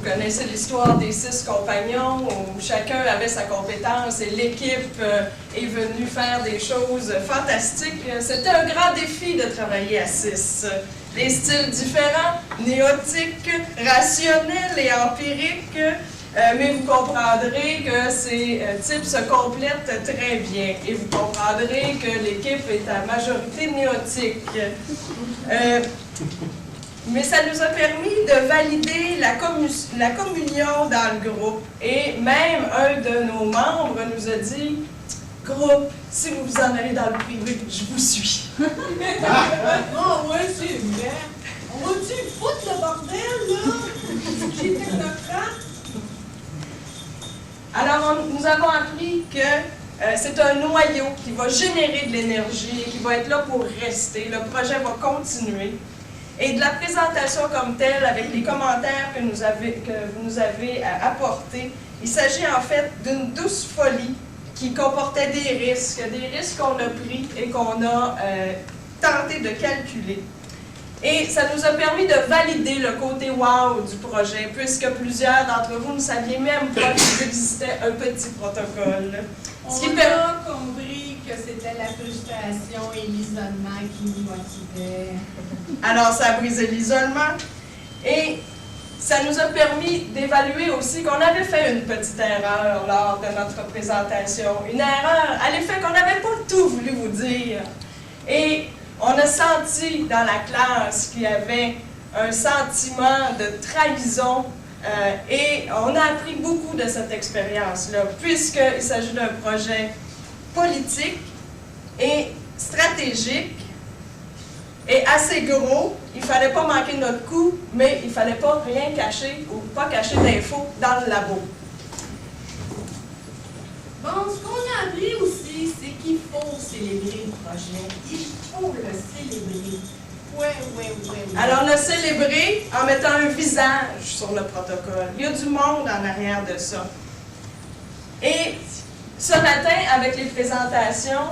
Vous connaissez l'histoire des 6 compagnons où chacun avait sa compétence et l'équipe est venue faire des choses fantastiques. C'était un grand défi de travailler à 6. Des styles différents, néotiques, rationnels et empiriques, mais vous comprendrez que ces types se complètent très bien et vous comprendrez que l'équipe est à majorité néotique. Mais ça nous a permis de valider la communion dans le groupe. Et même un de nos membres nous a dit « Groupe, si vous vous en allez dans le privé, je vous suis. » Oh, ouais, c'est vrai. On va-tu foutre le bordel, là? J'ai technocrate. Alors, nous avons appris que c'est un noyau qui va générer de l'énergie et qui va être là pour rester. Le projet va continuer. Et de la présentation comme telle, avec les commentaires que vous nous avez apportés, il s'agit en fait d'une douce folie qui comportait des risques qu'on a pris et qu'on a tenté de calculer. Et ça nous a permis de valider le côté wow du projet, puisque plusieurs d'entre vous ne saviez même pas qu'il existait un petit protocole. On a compris que c'était la frustration et l'isolement qui nous motivaient. Alors, ça a brisé l'isolement et ça nous a permis d'évaluer aussi qu'on avait fait une petite erreur lors de notre présentation. Une erreur à l'effet qu'on n'avait pas tout voulu vous dire. Et on a senti dans la classe qu'il y avait un sentiment de trahison et on a appris beaucoup de cette expérience-là, puisqu'il s'agit d'un projet politique et stratégique et assez gros. Il ne fallait pas manquer notre coup, mais il ne fallait pas rien cacher ou pas cacher d'infos dans le labo. Bon, ce qu'on a appris aussi, c'est qu'il faut célébrer le projet. Il faut le célébrer. Ouais. Alors, le célébrer en mettant un visage sur le protocole. Il y a du monde en arrière de ça. Et ce matin, avec les présentations,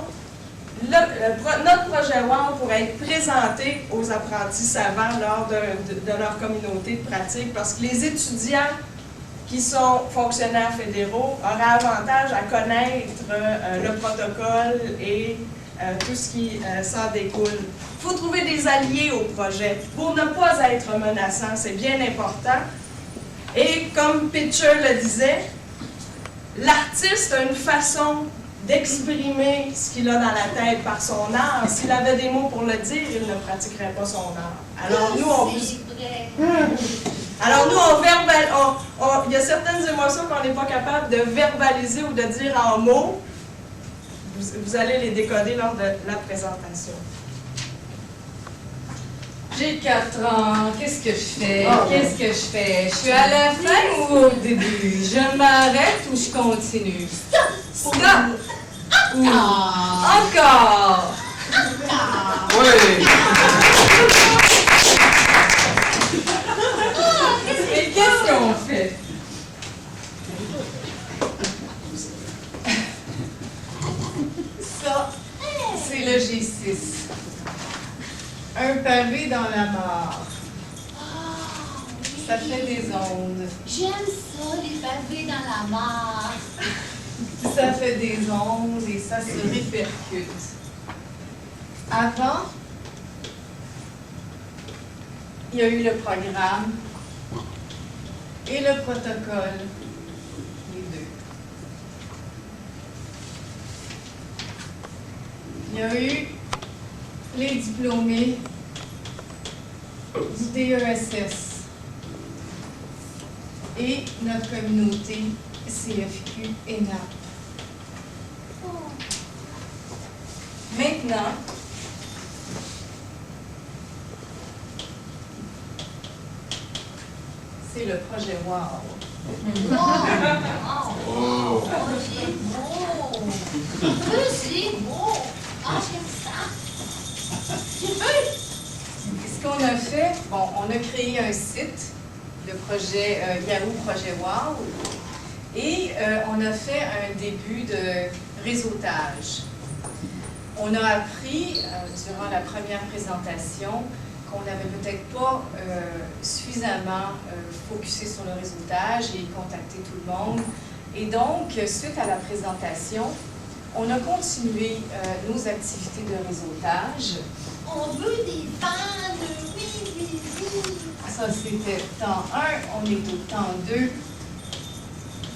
notre projet WOW pourrait être présenté aux apprentis savants lors de leur communauté de pratique parce que les étudiants qui sont fonctionnaires fédéraux auraient avantage à connaître le protocole et tout ce qui s'en découle. Il faut trouver des alliés au projet pour ne pas être menaçant, c'est bien important. Et comme Pitcher le disait, l'artiste a une façon d'exprimer ce qu'il a dans la tête par son art. S'il avait des mots pour le dire, il ne pratiquerait pas son art. Alors il y a certaines émotions qu'on n'est pas capable de verbaliser ou de dire en mots. Vous allez les décoder lors de la présentation. J'ai 4 ans, qu'est-ce que je fais? Je suis à la fin ou au début? Je m'arrête ou je continue? Stop! Encore! Oui! Mais qu'est-ce qu'on fait? Ça, c'est le G6. Un pavé dans la mare. Ça fait des ondes. J'aime ça, les pavés dans la mare. Ça fait des ondes et ça se répercute. Avant, il y a eu le programme et le protocole, les deux. Il y a eu les diplômés du DESS et notre communauté CFQ et NAP. Maintenant, c'est le projet WOW. Oh, c'est beau! C'est beau! Ah, j'aime ça! Ce qu'on a fait, bon, on a créé un site, le projet Yahoo Projet WOW, et on a fait un début de réseautage. On a appris, durant la première présentation, qu'on n'avait peut-être pas suffisamment focusé sur le réseautage et contacté tout le monde. Et donc, suite à la présentation, on a continué nos activités de réseautage. On veut des fans, oui, oui, oui. Ça, c'était temps 1, on est au temps 2.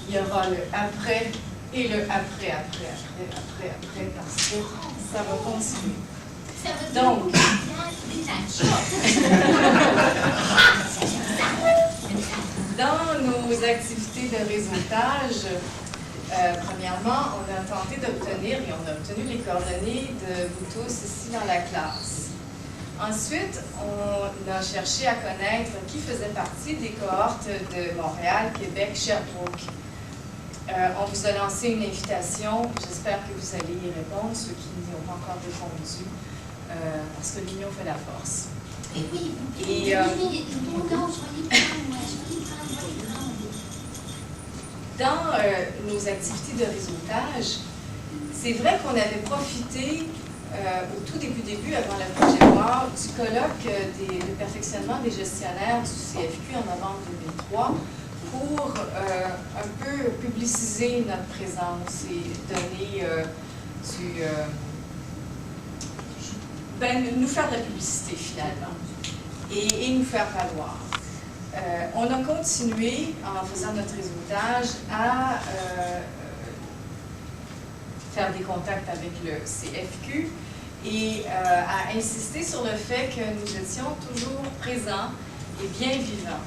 Il y aura le après et le après, parce que ça va continuer. Ça veut dire Donc, des nachos. dans nos activités de réseautage, premièrement, on a tenté d'obtenir, et on a obtenu les coordonnées de vous tous ici dans la classe. Ensuite, on a cherché à connaître qui faisait partie des cohortes de Montréal, Québec, Sherbrooke. On vous a lancé une invitation. J'espère que vous allez y répondre, ceux qui n'y ont pas encore répondu, parce que l'union fait la force. Et oui, Et, dans nos activités de réseautage, c'est vrai qu'on avait profité au tout début, avant le projet WOW, du colloque de perfectionnement des gestionnaires du CFQ en novembre 2003 pour un peu publiciser notre présence et donner nous faire de la publicité finalement et nous faire valoir. On a continué en faisant notre réseautage à faire des contacts avec le CFQ et à insister sur le fait que nous étions toujours présents et bien vivants.